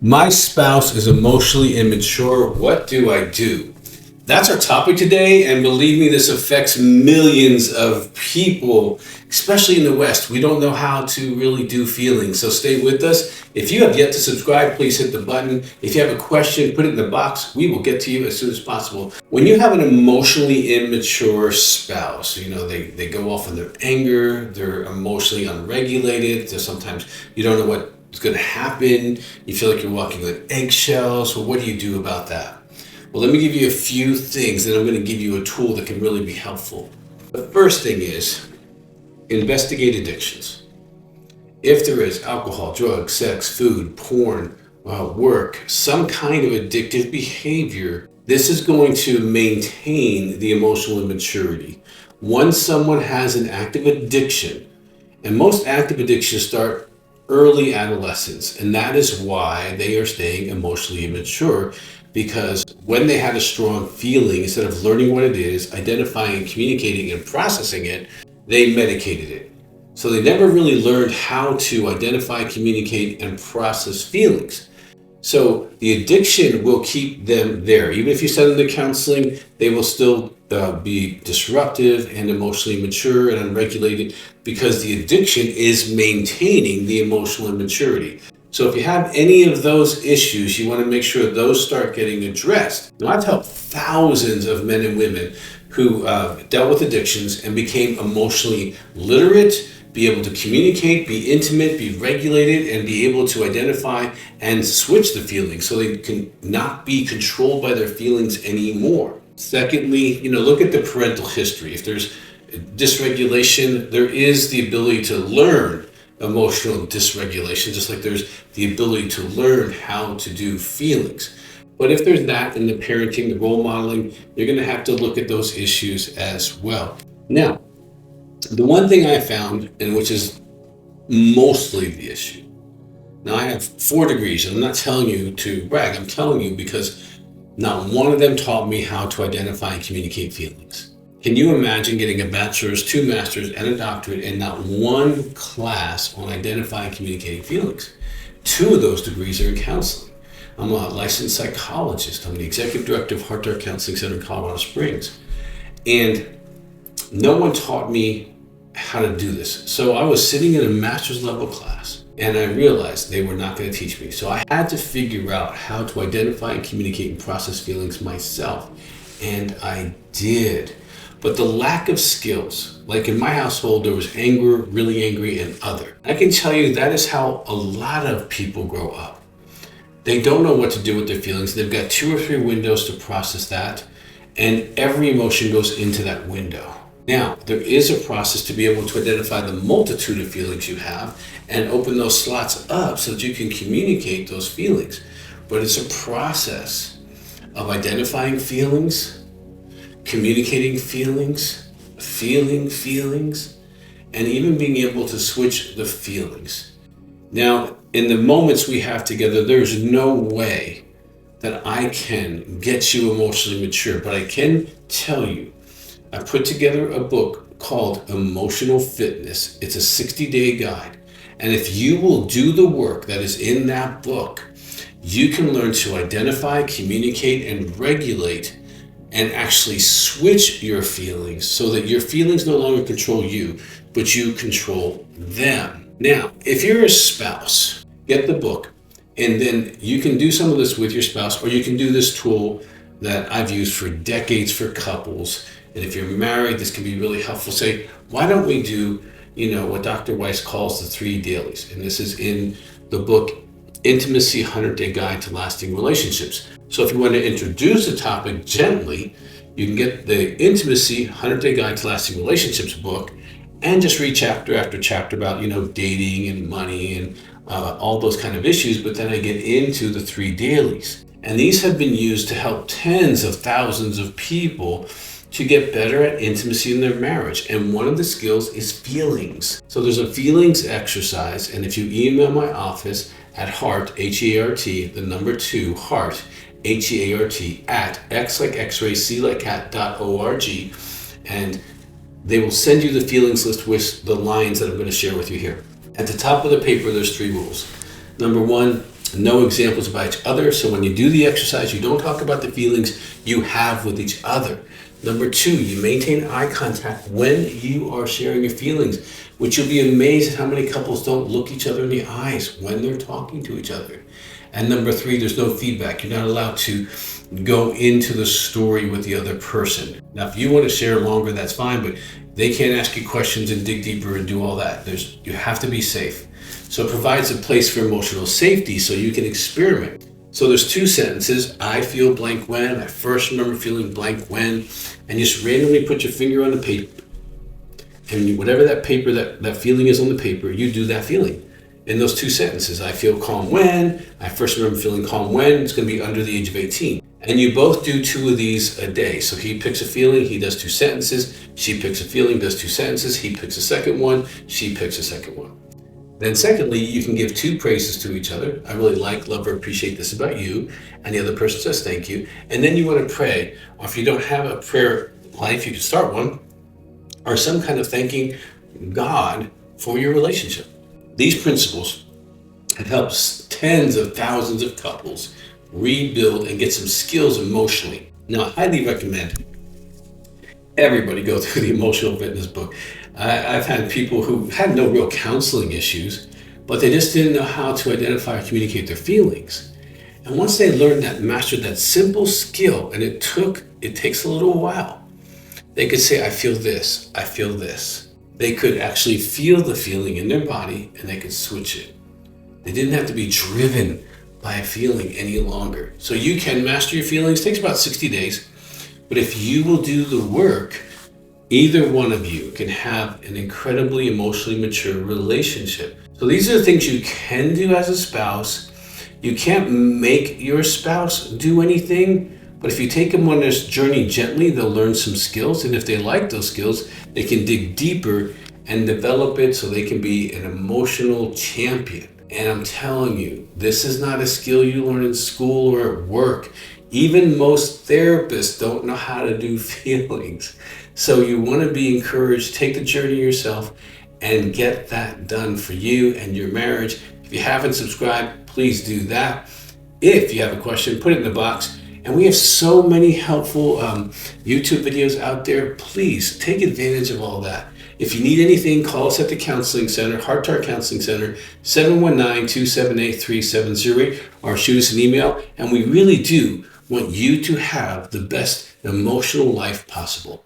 My spouse is emotionally immature. What do I do? That's our topic today, and believe me, this affects millions of people, especially in the West. We don't know how to really do feelings, so stay with us. If you have yet to subscribe, please hit the button. If you have a question, put it in the box. We will get to you as soon as possible. When you have an emotionally immature spouse, they go off in their anger, they're emotionally unregulated, sometimes you don't know what's going to happen, you feel like you're walking on eggshells. Well, what do you do about that? Well, let me give you a few things, and I'm going to give you a tool that can really be helpful. The first thing is investigate addictions. If there is alcohol, drugs, sex, food, porn, work, some kind of addictive behavior, this is going to maintain the emotional immaturity. Once someone has an active addiction, and most active addictions start early adolescence, and that is why they are staying emotionally immature, because when they had a strong feeling, instead of learning what it is, identifying, communicating, and processing it, they medicated it. So they never really learned how to identify, communicate, and process feelings. So the addiction will keep them there. Even if you send them to counseling, they will still be disruptive and emotionally immature and unregulated, because the addiction is maintaining the emotional immaturity. So if you have any of those issues, you want to make sure those start getting addressed. Now, I've helped thousands of men and women who dealt with addictions and became emotionally literate, be able to communicate, be intimate, be regulated, and be able to identify and switch the feelings so they can not be controlled by their feelings anymore. Secondly, look at the parental history. If there's dysregulation, there is the ability to learn emotional dysregulation, just like there's the ability to learn how to do feelings. But if there's that in the parenting, the role modeling, you're going to have to look at those issues as well. Now, the one thing I found, and which is mostly the issue, now I have 4 degrees, and I'm not telling you to brag, I'm telling you because not one of them taught me how to identify and communicate feelings. Can you imagine getting a bachelor's, 2 masters, and a doctorate, and not one class on identifying and communicating feelings? 2 of those degrees are in counseling. I'm a licensed psychologist. I'm the executive director of Heart to Heart Counseling Center in Colorado Springs. And no one taught me how to do this. So I was sitting in a master's level class, and I realized they were not going to teach me. So I had to figure out how to identify and communicate and process feelings myself. And I did. But the lack of skills, like in my household, there was anger, really angry, and other. I can tell you that is how a lot of people grow up. They don't know what to do with their feelings. They've got 2 or 3 windows to process that, and every emotion goes into that window. Now, there is a process to be able to identify the multitude of feelings you have and open those slots up so that you can communicate those feelings. But it's a process of identifying feelings, communicating feelings, feeling feelings, and even being able to switch the feelings. Now, in the moments we have together, there's no way that I can get you emotionally mature, but I can tell you, I put together a book called Emotional Fitness. It's a 60-day guide. And if you will do the work that is in that book, you can learn to identify, communicate, and regulate, and actually switch your feelings so that your feelings no longer control you, but you control them. Now, if you're a spouse, get the book, and then you can do some of this with your spouse, or you can do this tool that I've used for decades for couples. And if you're married, this can be really helpful. Say, why don't we do, what Dr. Weiss calls the 3 Dailies? And this is in the book, Intimacy 100-Day Guide to Lasting Relationships. So if you want to introduce the topic gently, you can get the Intimacy 100-Day Guide to Lasting Relationships book and just read chapter after chapter about, dating and money and all those kind of issues. But then I get into the 3 Dailies. And these have been used to help tens of thousands of people to get better at intimacy in their marriage. And one of the skills is feelings. So there's a feelings exercise. And if you email my office at heart, H-E-A-R-T, the number 2, heart, H-E-A-R-T, at x like x-ray, c like cat.org, and they will send you the feelings list with the lines that I'm going to share with you here. At the top of the paper, there's 3 rules. Number 1, No examples about each other. So when you do the exercise, you don't talk about the feelings you have with each other. Number two, you maintain eye contact when you are sharing your feelings, which you'll be amazed at how many couples don't look each other in the eyes when they're talking to each other. And number three, there's no feedback. You're not allowed to go into the story with the other person. Now, if you want to share longer, that's fine, but they can't ask you questions and dig deeper and do all that. You have to be safe. So it provides a place for emotional safety so you can experiment. So there's two sentences. I feel blank when. I first remember feeling blank when. And just randomly put your finger on the paper. And whatever that paper, that feeling is on the paper, you do that feeling. In those two sentences, I feel calm when. I first remember feeling calm when. It's going to be under the age of 18. And you both do two of these a day. So he picks a feeling, he does two sentences. She picks a feeling, does two sentences. He picks a second one, she picks a second one. Then secondly, you can give two praises to each other. I really like, love, or appreciate this about you. And the other person says thank you. And then you want to pray. Or if you don't have a prayer life, you can start one. Or some kind of thanking God for your relationship. These principles have helped tens of thousands of couples rebuild and get some skills emotionally. Now, I highly recommend everybody go through the Emotional Fitness book. I've had people who had no real counseling issues, but they just didn't know how to identify or communicate their feelings. And once they learned that, mastered that simple skill, and it takes a little while, they could say, I feel this, I feel this. They could actually feel the feeling in their body and they could switch it. They didn't have to be driven by a feeling any longer. So you can master your feelings. It takes about 60 days. But if you will do the work, either one of you can have an incredibly emotionally mature relationship. So these are the things you can do as a spouse. You can't make your spouse do anything. But if you take them on this journey gently, they'll learn some skills. And if they like those skills, they can dig deeper and develop it so they can be an emotional champion. And I'm telling you, this is not a skill you learn in school or at work. Even most therapists don't know how to do feelings. So you want to be encouraged, take the journey yourself and get that done for you and your marriage. If you haven't subscribed, please do that. If you have a question, put it in the box. And we have so many helpful YouTube videos out there. Please take advantage of all that. If you need anything, call us at the Counseling Center, Heart to Heart Counseling Center, 719-278-3708, or shoot us an email. And we really do want you to have the best emotional life possible.